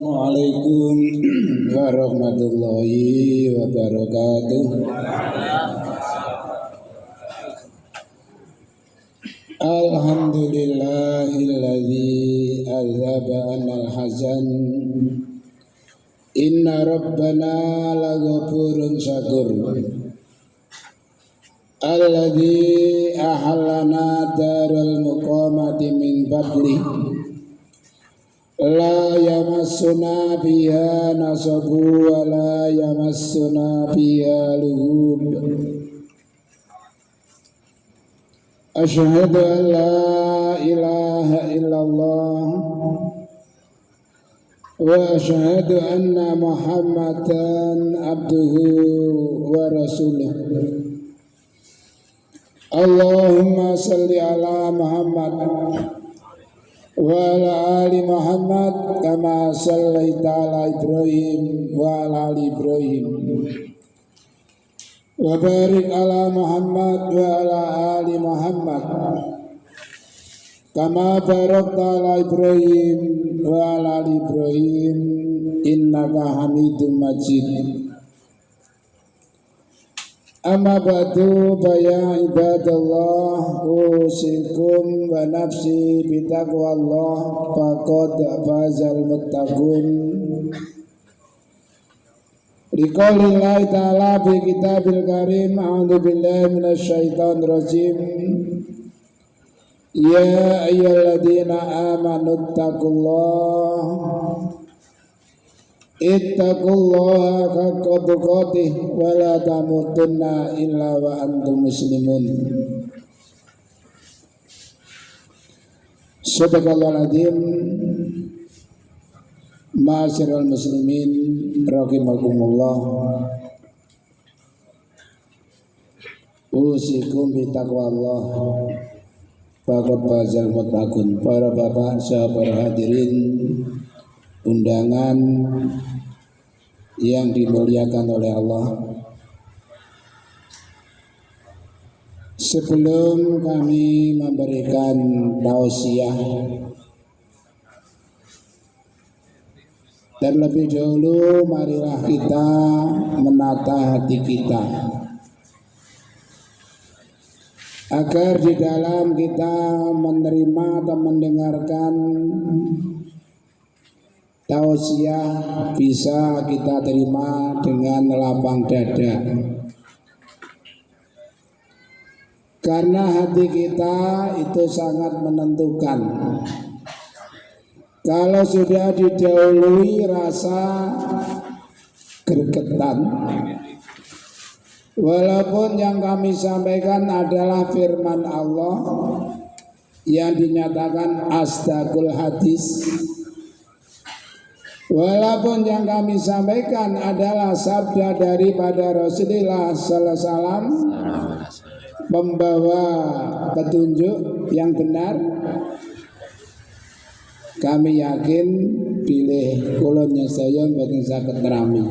Waalaikumsalam warahmatullahi wabarakatuh. Alhamdulillahilladzi azhaba anal hazan. Inna rabbana laghafurun syakur. Alladzi ahallana darul muqamati min fadli. La yamassuna biha nasabu wa la yamassuna biha lughub. Asyhadu an la ilaha illallah wa asyhadu anna Muhammadan abduhu wa rasuluh. Allahumma salli ala Muhammad wa ala ali Muhammad kama sallaita ala Ibrahim wa ala ali Ibrahim wa barik ala Muhammad wa ala ali Muhammad kama barakta ala Ibrahim wa ala ali Ibrahim innaka Hamidum Majid. Amma ba'du ya ibadallah, usikum wa nafsi bitaqwallah faqad fazal muttaqun. Liqaulillahi ta'ala fi kitabil karim, a'udzu billahi minasy syaithanir rajim. Ya ayyuhalladzina amanu taqullaha ittaqullaha haqqa tuqatih wa la tamutunna illa wa antum muslimun. Sadaqallahul azim. Ma'asyiral muslimin rahimakumullah. Usikum bi taqwallah faqad fazal muttaqun. Para bapak sahabat hadirin undangan yang dimuliakan oleh Allah, sebelum kami memberikan tausiah, terlebih dahulu marilah kita menata hati kita agar di dalam kita menerima dan mendengarkan tausiah bisa kita terima dengan lapang dada, karena hati kita itu sangat menentukan. Kalau sudah didahului rasa gregetan, walaupun yang kami sampaikan adalah firman Allah yang dinyatakan asdaqul hadis, walaupun yang kami sampaikan adalah sabda daripada Rasulullah Sallallahu Alaihi Wasallam, membawa petunjuk yang benar, kami yakin pilih kulonnya saya mboten saged nerami.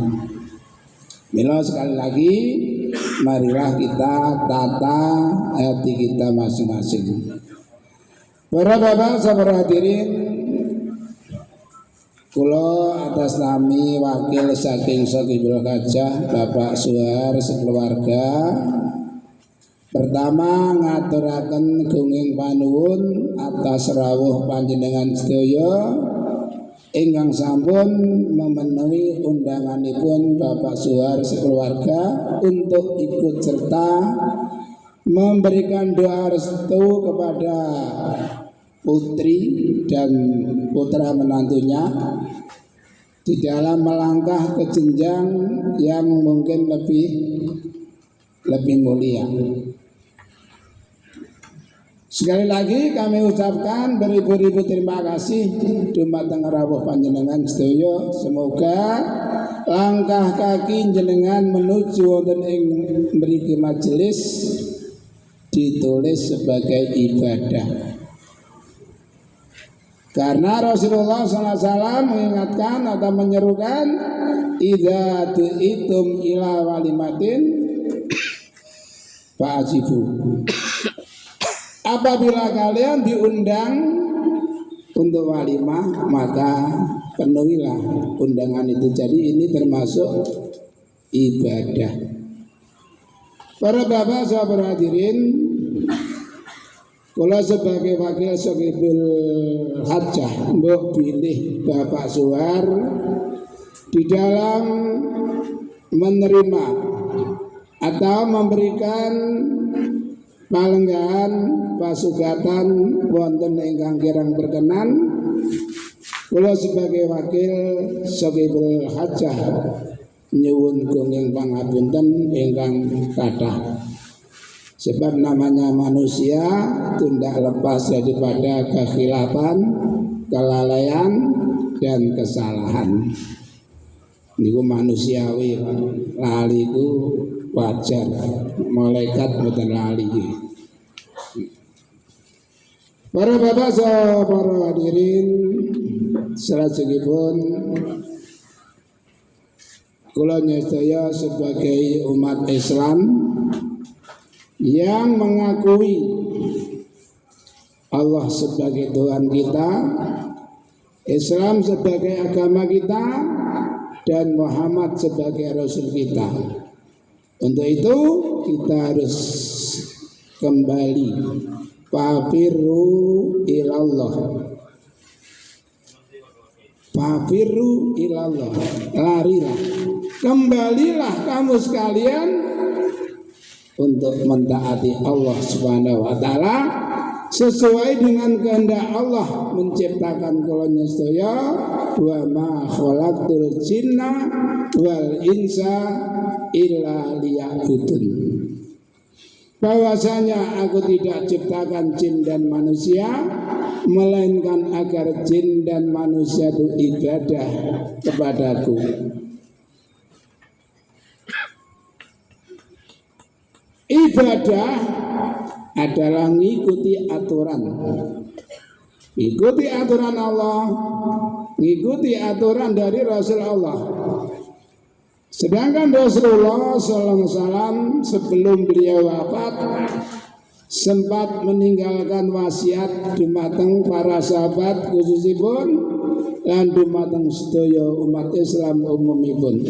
Mila sekali lagi, marilah kita tata hati kita masing-masing. Para bapak sahabat hadirin, kula atas nami wakil saking Saqibul Hajah Bapak Suhar sekeluarga, pertama ngaturaken gunging panuwun atas rawuh panjenengan sedaya ingkang sampun memenuhi undanganipun Bapak Suhar sekeluarga untuk ikut serta memberikan doa restu kepada putri dan putra menantunya di dalam melangkah ke jenjang yang mungkin lebih mulia. Sekali lagi kami ucapkan beribu-ribu terima kasih dumateng rawuh panjenengan sedaya. Semoga langkah kaki jenengan menuju wonten ing mriki majelis ditulis sebagai ibadah. Karena Rasulullah SAW mengingatkan atau menyerukan, idza tu'itum ila walimatin fa'ajibu. Apabila kalian diundang untuk walimah, maka penuhilah undangan itu. Jadi ini termasuk ibadah. Para bapak sahabat hadirin, kula sebagai wakil Sokibul Hajjah mbok pilih Bapak Suhar di dalam menerima atau memberikan palenggahan pasugatan wonten ingkang kirang berkenan. Kula sebagai wakil Sokibul Hajjah nyuwun gunging pangapunten ingkang kathah. Sebab namanya manusia tidak lepas daripada kekhilafan, kelalaian, dan kesalahan. Niku manusiawi, lali ku wajar. Malaikat mboten lali. Para bapak para hadirin salajengipun kula nyedaya sebagai umat Islam yang mengakui Allah sebagai Tuhan kita, Islam sebagai agama kita, dan Muhammad sebagai Rasul kita. Untuk itu kita harus kembali fafirru ilallah. Fafirru ilallah, larilah, kembalilah kamu sekalian untuk mentaati Allah Subhanahu wa taala sesuai dengan kehendak Allah menciptakan kula sedaya, wa ma khalaqtul jinna wal insa illa liya'budun. Bahwasanya aku tidak ciptakan jin dan manusia melainkan agar jin dan manusia itu ibadah kepadaku. Ibadah adalah mengikuti aturan. Ikuti aturan Allah, mengikuti aturan dari Rasul Allah. Sedangkan Rasulullah SAW sebelum beliau wafat sempat meninggalkan wasiat dumateng para sahabat khususipun lan dumateng sedaya umat Islam umumipun.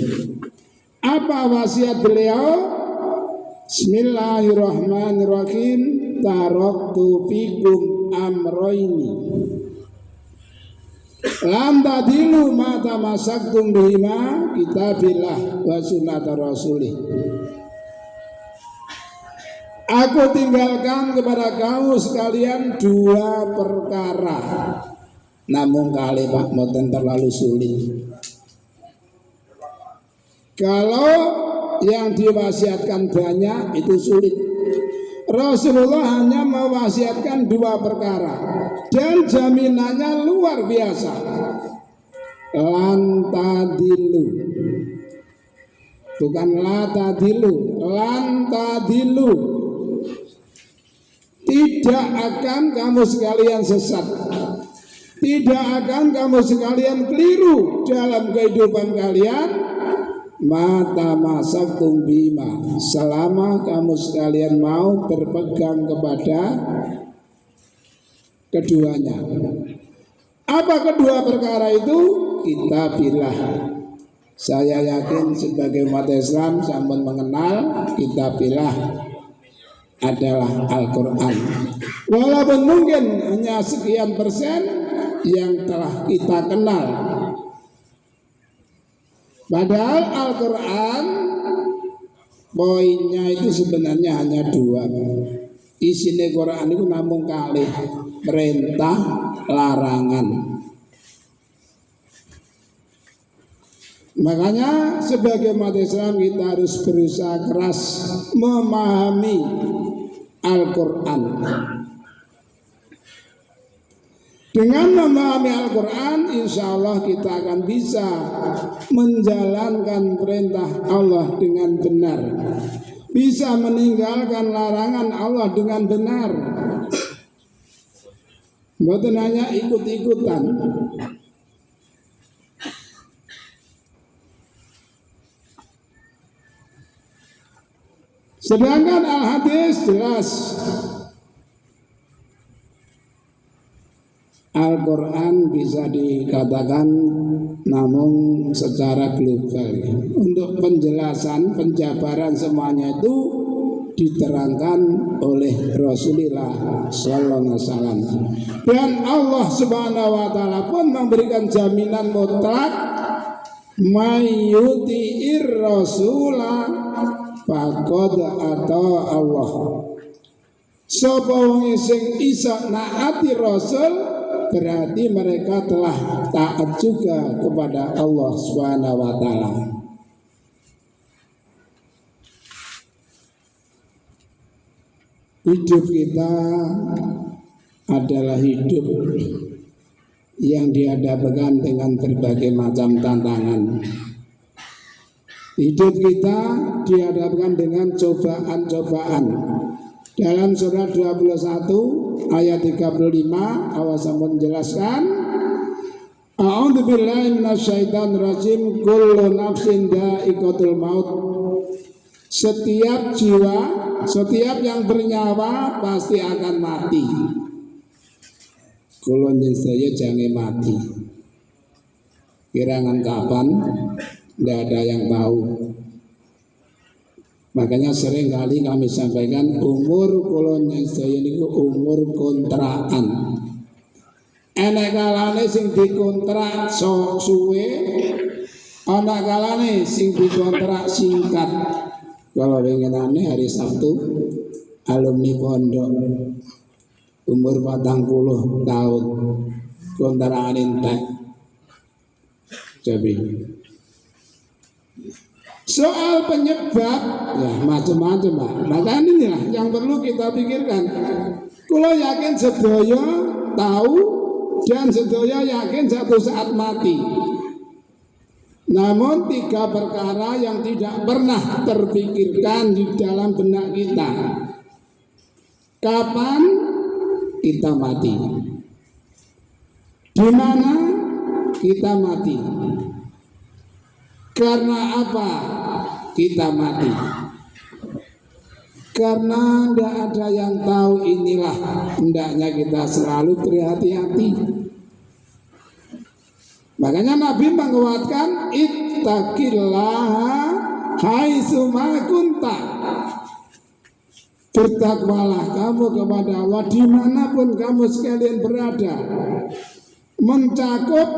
Apa wasiat beliau? Bismillahirrahmanirrahim. Taraktu fikum amroini lam tadilu ma tamassaktum bihima kitabillah wa sunnata rasulih. Aku tinggalkan kepada kamu sekalian dua perkara. Namun kali Pak mboten terlalu sulit. Kalau yang diwasiatkan banyak itu sulit. Rasulullah hanya mewasiatkan dua perkara dan jaminannya luar biasa. Lan tadilu, bukan la tadilu, lan tadilu. Tidak akan kamu sekalian sesat, tidak akan kamu sekalian keliru dalam kehidupan kalian. Mata masaktum bima, selama kamu sekalian mau berpegang kepada keduanya. Apa kedua perkara itu? Kitabillah. Saya yakin sebagai umat Islam sampun mengenal kitabillah adalah Al-Quran. Walaupun mungkin hanya sekian persen yang telah kita kenal. Padahal Al-Quran poinnya itu sebenarnya hanya dua. Isinya Quran itu namun kali perintah larangan. Makanya sebagai umat Islam kita harus berusaha keras memahami Al-Quran. Dengan memahami Al-Quran, insya Allah kita akan bisa menjalankan perintah Allah dengan benar, bisa meninggalkan larangan Allah dengan benar, bukan hanya ikut-ikutan. Sedangkan Al-Hadis jelas Al-Quran bisa dikatakan namun secara global. Untuk penjelasan, penjabaran semuanya itu diterangkan oleh Rasulullah Sallallahu Alaihi Wasallam. Dan Allah Subhanahu Wa Taala pun memberikan jaminan mutlak, mayyuti'ir rasulah faqad ata Allah. Sapa wong sing isa naati Rasul, berarti mereka telah taat juga kepada Allah Subhanahu wa taala. Hidup kita adalah hidup yang dihadapkan dengan berbagai macam tantangan. Hidup kita dihadapkan dengan cobaan-cobaan. Dalam surat 21 ayat 35 Allah menjelaskan, A'udzubillahi minasyaitonir rajim, kullu nafsin dha'iqatul maut. Setiap jiwa, setiap yang bernyawa pasti akan mati. Kulun saya jangan mati. Kirangan kapan? Tidak ada yang tahu. Makanya sering kali kami sampaikan, umur kulon yang saya ini umur kontrakan. Enak kalane sing dikontrak sok suwe, anak kalane sing dikontrak singkat. Kalau pengenane hari Sabtu alumni pondok umur 40 tahun kontrakan entek. Jadi soal penyebab ya macam-macam, Pak. Maka inilah yang perlu kita pikirkan. Kalau yakin sedaya tahu dan sedaya yakin satu saat mati. Namun tiga perkara yang tidak pernah terpikirkan di dalam benak kita. Kapan kita mati? Di mana kita mati? Karena apa kita mati? Karena tidak ada yang tahu. Inilah hendaknya kita selalu berhati-hati. Makanya Nabi menguatkan, ittaqillaha haitsu ma kunta. Bertakwalah kamu kepada Allah dimanapun kamu sekalian berada. Mencakup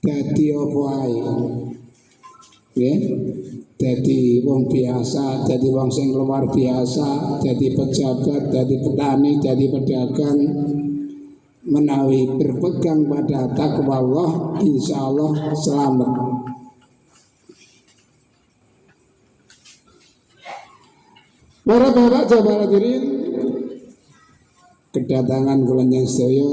dadi apa ae. Ya, dadi wong biasa, dadi wong sing luar biasa, dadi pejabat, dadi petani, dadi pedagang, menawi berpegang pada takwa Allah, insya Allah selamat. Para bapak Jawa hadirin, kedatangan kula yang sedaya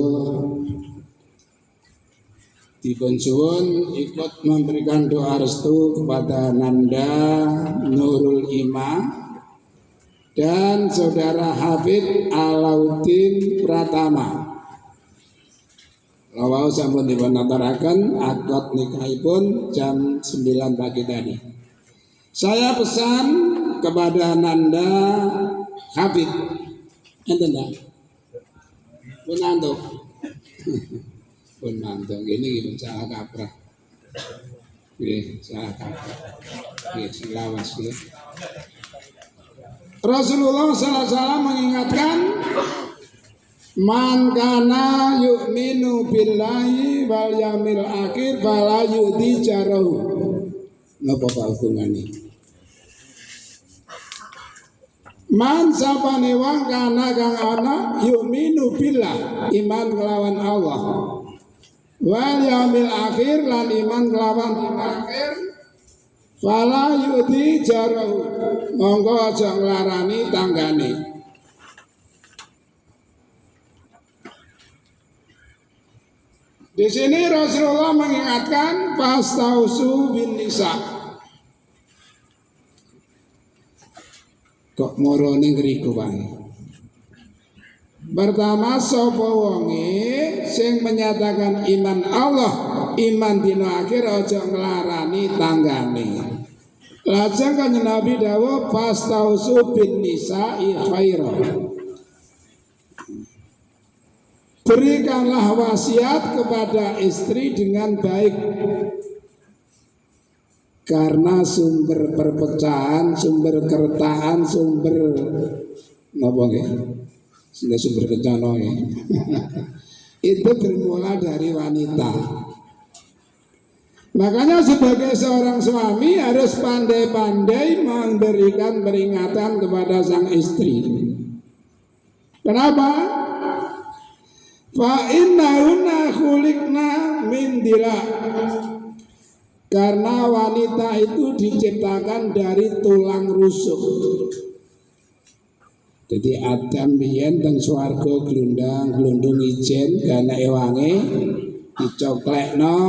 dipun suwun ikut memberikan doa restu kepada Nanda Nurul Ima dan saudara Hafid Alauddin Pratama. Lawau sampun dipun aturaken akad nikahipun jam 9 pagi tadi. Saya pesan kepada Nanda Hafid, enten dah pun antuk. Pun mantuk ini salah kaprah. Nggih, salah kaprah. Nggih, selawas nggih. Rasulullah sallallahu alaihi wasallam mengingatkan, man kana yu'minu billahi wal yaumil akhir fala yu'di jarahu. Napa Pak hubungane? Man sapane wong kana kang ana yu'minu billah, iman kelawan Allah. Wal yaumil akhir lan iman kelawan akhir, fala yudi jarahu, monggo aja nglarani tanggane. Di sini Rasulullah mengingatkan fastausu bin nisa. Kok morone ngriku wae. Pertama sapa wonge sing menyatakan iman Allah, iman dina akhir aja nglarani tanggane. Lajeng Kanjeng Nabi dawuh fastausu bin nisa'i khaira. berikanlah wasiat kepada istri dengan baik, karena sumber perpecahan, sumber kertaan, sumber apa nggih? Sumber kecono itu bermula dari wanita. Makanya sebagai seorang suami harus pandai-pandai memberikan peringatan kepada sang istri. Kenapa? Fa innahunna khuliqna min dila. Karena wanita itu diciptakan dari tulang rusuk. Jadi Adam biyen teng swarga glundung ijen karena ewange dicoklekno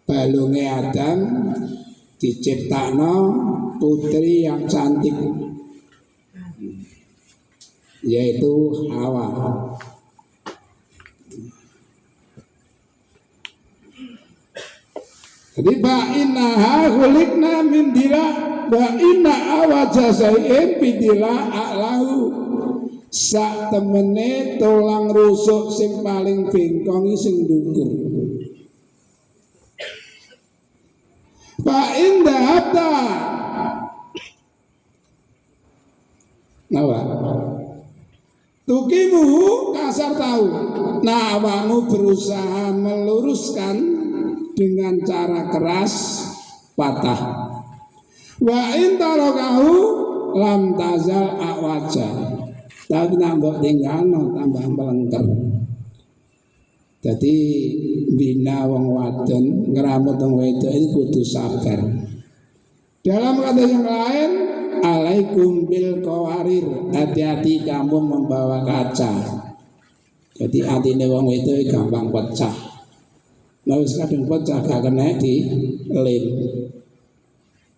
balunge Adam, diciptakno putri yang cantik, yaitu Hawa. Jadi ba'innaha khuliqna min dila wa inna awaja say'in bidila a'lahu. Sak temene tulang rusuk sing paling bengkong sing dhuwur. Fa'in dahabta nawa tukimu kasar tahu. Nah, awakmu berusaha meluruskan dengan cara keras, patah. Wa in tarakahu lam tazal awaja. Tapi nambah tinggalno tambah melengker. Jadi bina wong wadon ngeramut wong wedok itu kudu sabar. Dalam kata yang lain, alaikum bil qawarir, hati-hati kamu membawa kaca. Jadi atine wong wedok gampang pecah. Nah, kadang pecah gak kena di lem.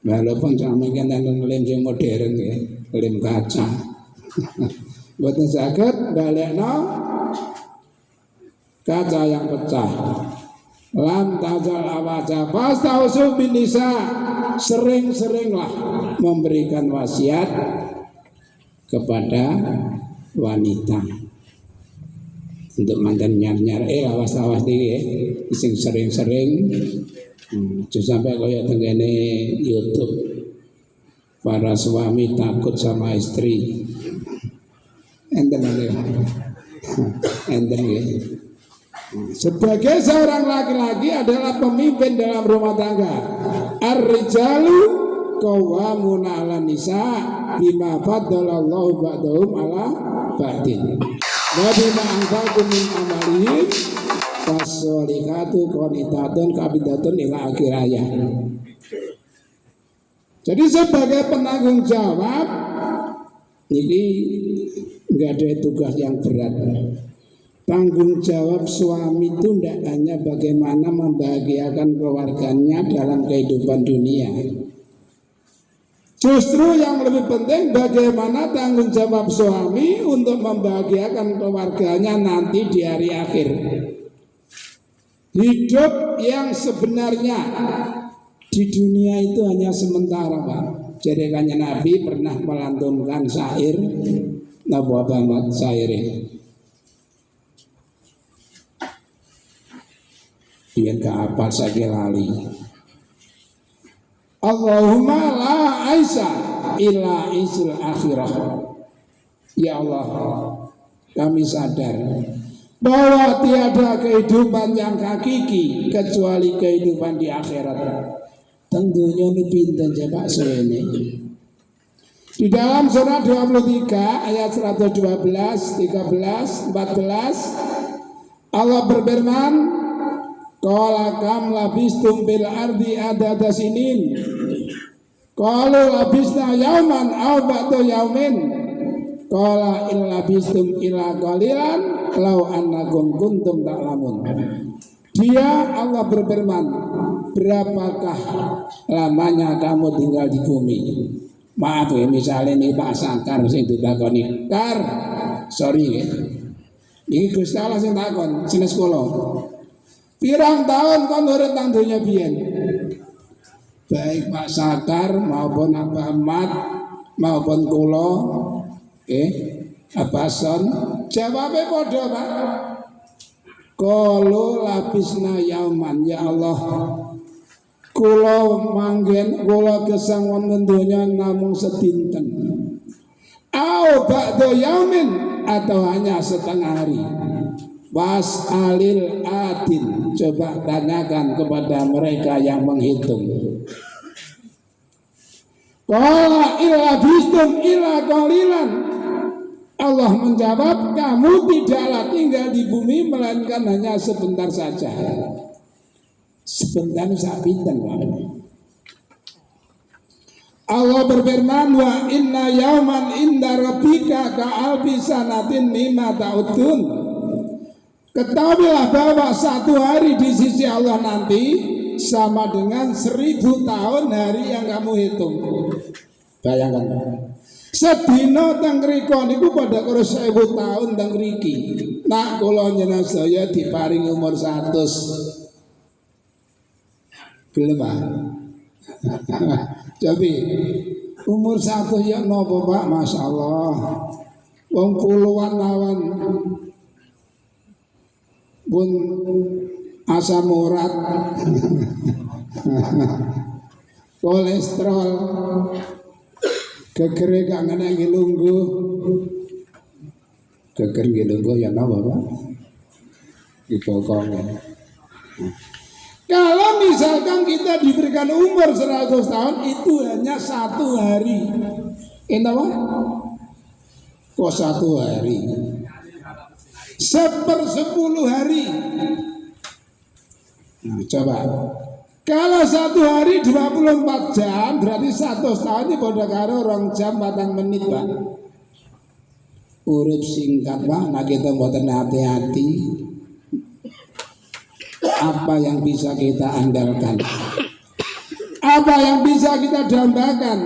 Walaupun sampeyan kan lem yang modern ya, lem kaca. Boten saged balekno kaca yang pecah. Lam tazal awaja fastausu bin nisa. Sering-seringlah memberikan wasiat kepada wanita. Untuk mantan nyar-nyar awas-awas iki sing sering-sering sampai kaya tengene YouTube para suami takut sama istri. Enten ya. Sebagai seorang laki-laki adalah pemimpin dalam rumah tangga. Ar-rijalu qawwamuna 'alan nisa bima faddalallahu ba'dahum 'ala ba'din. Wa bima anfaqu min amalihim fasolihatu qanitatun kabidatun ila akhir ayat. Jadi sebagai penanggung jawab ini enggak ada tugas yang berat. Tanggung jawab suami itu tidak hanya bagaimana membahagiakan keluarganya dalam kehidupan dunia. Justru yang lebih penting bagaimana tanggung jawab suami untuk membahagiakan keluarganya nanti di hari akhir. Hidup yang sebenarnya di dunia itu hanya sementara, Pak. Jadi Nabi pernah melantunkan syair, Nabi Muhammad syair. Biar gak apa saya lali. Allahumma la aisa illa isil akhirah. Ya Allah, kami sadar bahwa tiada kehidupan yang hakiki kecuali kehidupan di akhirat. Tentunya ini pinten Pak Suwene. Di dalam surah 23 ayat 112, 13, 14 Allah berfirman, qala kam labistum bil ardi adada sinin. Qalu labisna yauman aw ba'da yaumin. Qala in labistum illa qalilan law annakum kuntum ta'lamun. Dia Allah berfirman, berapakah lamanya kamu tinggal di bumi? Maaf ya, misalnya ini Pak Sakar sing ditakoni, Kar, sorry ya. Ini Gusti Allah sing takon, jenis kula. Pirang tahun kon urip nang donya biyen? Baik Pak Sakar maupun Abah Ahmad maupun kula Apa son? Jawabnya padha, Pak. Qalu labisna yauman, ya Allah. Kula manggen kula gesang wonten donya namung sedinten. Au ba'da yaumin, atau hanya setengah hari. Was'alil adin, coba tanyakan kepada mereka yang menghitung. Qala illa bistum illa qalilan. Allah menjawab, kamu tidaklah tinggal di bumi melainkan hanya sebentar saja. Sebentar sapinten, Pak. Allah berfirman, wa inna yauman inda rabbika ka'alfi sanatin mimma ta'udun. Ketahuilah bahwa satu hari di sisi Allah nanti sama dengan 1000 tahun hari yang kamu hitung. Bayangkan, sedina teng mriku niku padha karo 1000 tahun teng mriki. Nak kula njenengan saya diparingi umur 100. Gelem, Pak? Jadi umur 1 ya napa, Pak? Masya Allah. Wong puluhan lawan pun asam urat, kolesterol, geger gak ngene ngilunggu. Geger ngilunggu ya napa, Pak? Dibokong. Kalau misalkan kita diberikan umur 100 tahun, itu hanya 1 hari. Entah Pak? Kok 1 hari? 1/10 hari. Nah, coba. Kalau 1 hari 24 jam, berarti 100 tahun ini pada karo 2 jam 4 menit, Pak. Urip singkat, Pak. Nah kita mboten hati-hati. Apa yang bisa kita andalkan? Apa yang bisa kita dambakan?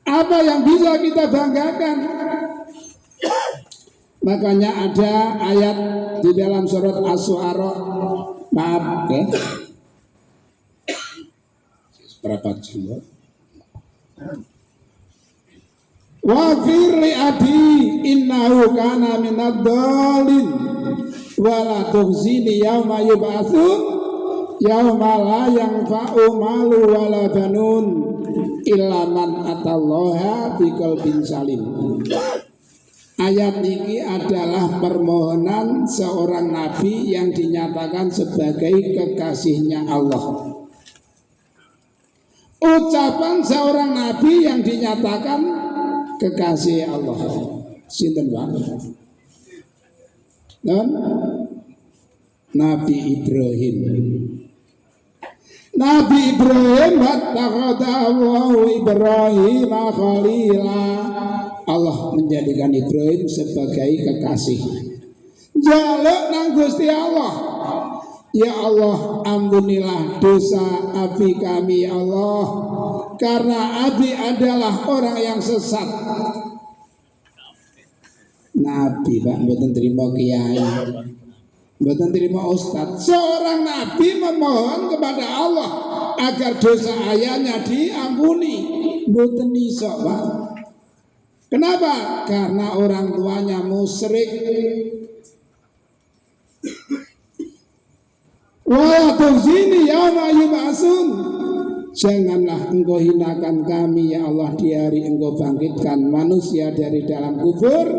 Apa yang bisa kita banggakan? Makanya ada ayat di dalam surat Asy-Syu'ara. Maaf, ya. Berapa jam? Wa firli abi innahu kana minad dhalin wala tukhzini yauma yub'atsun yauma la yanfa'u malu wala banun illa man atallaha biqalbin salim. Ayat ini adalah permohonan seorang nabi yang dinyatakan sebagai kekasihnya Allah. Ucapan seorang nabi yang dinyatakan kekasih Allah. Sinten Pak? Dan Nabi Ibrahim. Nabi Ibrahim wattakhadallahu Ibrahim khalila. Allah menjadikan Ibrahim sebagai kekasih. Jaluk nang Gusti Allah. Ya Allah, ampunilah dosa abi kami ya Allah, karena abi adalah orang yang sesat. Nabi Pak, mboten terima kiai, mboten terima ustaz. Seorang nabi memohon kepada Allah agar dosa ayahnya diampuni, mboten iso, Pak. Kenapa? Karena orang tuanya musyrik. Wa tukhzini yauma yub'atsun. Janganlah engkau hinakan kami ya Allah di hari engkau bangkitkan manusia dari dalam kubur,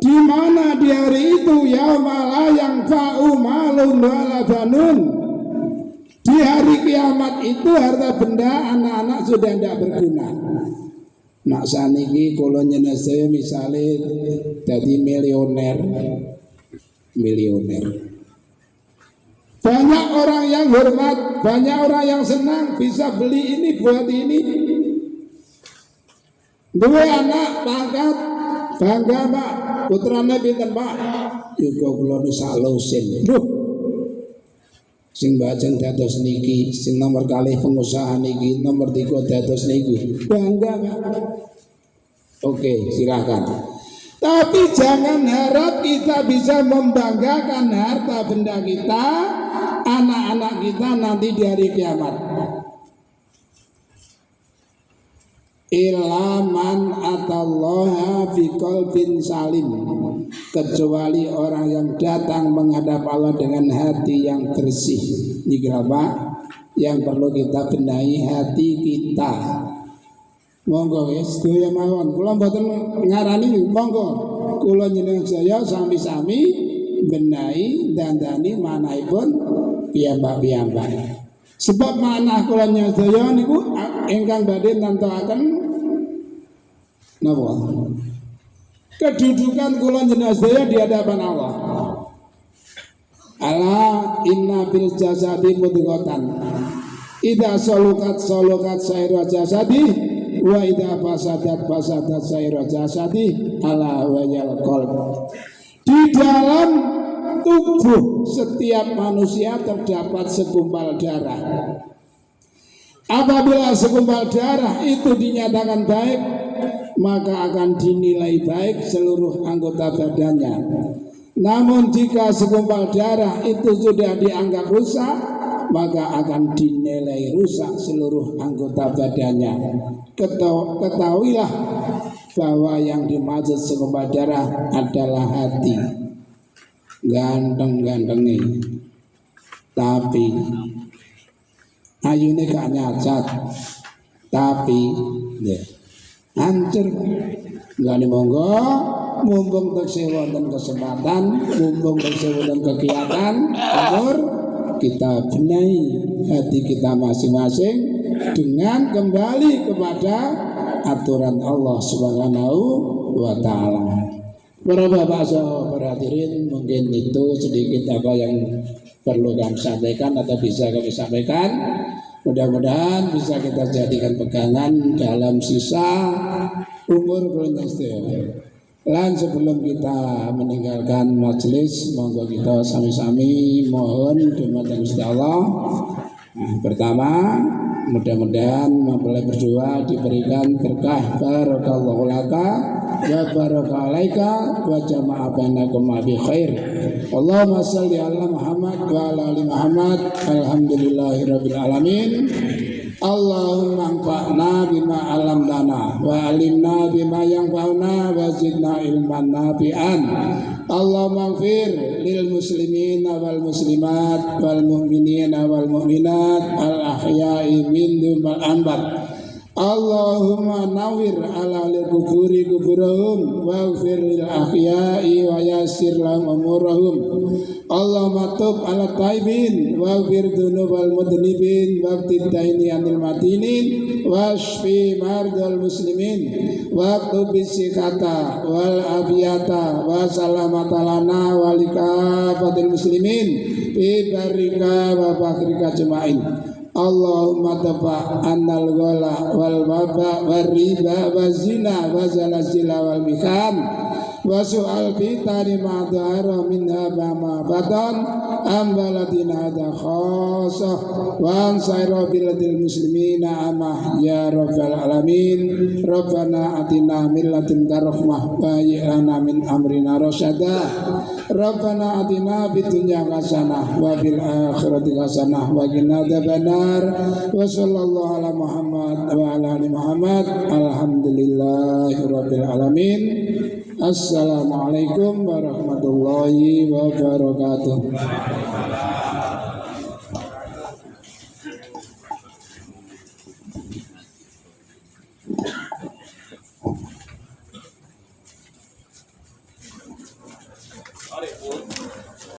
di mana di hari itu yauma la yanfa'u malun wala banun. Di hari kiamat itu harta benda anak-anak sudah tidak berguna. Nak saniki kula nyenengan saya misale dadi miliuner. Banyak orang yang hormat, banyak orang yang senang bisa beli ini buat ini. Dua anak pangkat bangga Pak, putrane pinten Pak? Yuga kula nu sak lusin. Duh. Sing bajeng dados niki, sing nomor kalih pengusaha niki, nomor 3 dados niki. Bangga Pak. Oke, silakan. Tapi jangan harap kita bisa membanggakan harta benda kita, anak-anak kita nanti di hari kiamat. illa man atallaha biqalbin salim, kecuali orang yang datang menghadap Allah dengan hati yang bersih. Ini kenapa yang perlu kita benahi hati kita. Monggo wis sedaya mawon, kula mboten ngarani, monggo kula njenengan saya sami-sami benahi dandani manahipun piyambak-piyambak. Sebab manah kula nyadaya niku ingkang badhe nantokaken napa? Kedudukan kula njenengan sedaya di hadapan Allah. Ala inna bil jasadi mudghatan. Idza salukat sayra jasadi wa idza fasadat sayra jasadi ala wajal qalb. Di dalam tubuh setiap manusia terdapat segumpal darah. Apabila segumpal darah itu dinyatakan baik, maka akan dinilai baik seluruh anggota badannya. Namun jika segumpal darah itu sudah dianggap rusak, maka akan dinilai rusak seluruh anggota badannya. Ketahuilah bahwa yang dimaksud segumpal darah adalah hati. Ganteng-gantengnya, tapi ayune gak nyacat, tapi hancur. Lani monggo, mumpung teksih wonten kesempatan, mumpung teksih wonten kegiatan, umur kita benahi hati kita masing-masing dengan kembali kepada aturan Allah Subhanahu wa Ta'ala. Para bapak para hadirin, mungkin itu sedikit apa yang perlu kami sampaikan atau bisa kami sampaikan. Mudah-mudahan bisa kita jadikan pegangan dalam sisa umur kula sedaya. Lan sebelum kita meninggalkan majelis, monggo kita sami-sami mohon dumateng Gusti Allah. Pertama, mudah-mudahan mempelai berdua diberikan berkah barakallahu laka wa baraka alaika wa jama'a bainakum bi khair. Allahumma shalli ala Muhammad wa ala ali Muhammad. Alhamdulillahirabbil alamin. Allahumma anfa'na bima 'allamtana wa 'allimna bima yanfa'una wa zidna ilman nafi'an. Allahumma ighfir lil muslimina wal muslimat wal mu'minina wal mu'minat al ahya'i minhum wal amwat. Allahumma nawwir ala al-quburi kuburahum waghfir lil ahya'i wa yassir lahum umurahum. Allahumma tub ala taibin waghfir dzunubal mudnibin waqtid daini anil matinin washfi mardal muslimin waqtub bisikata wal afiyata wa salamata lana walikafatil muslimin bi barika wa fakrika jema'in. Allahumma tafa annal ghala wal waba wal riba wa zina wa zalazila wal mikhan wa su'al fitani ma dhara minha ma batan ambalatina hadha khasah wa ansayra biladil muslimina amah ya rabbal alamin. Rabbana atina min ladunka rahmah wa hayyi'lana min amrina rasyada. Rabbana atina fid dunya hasanah wa fil akhirati hasanah wa qina adzabannar. Wa sallallahu ala Muhammad wa ala ali Muhammad. Alhamdulillahirabbil alamin. Assalamualaikum warahmatullahi wabarakatuh.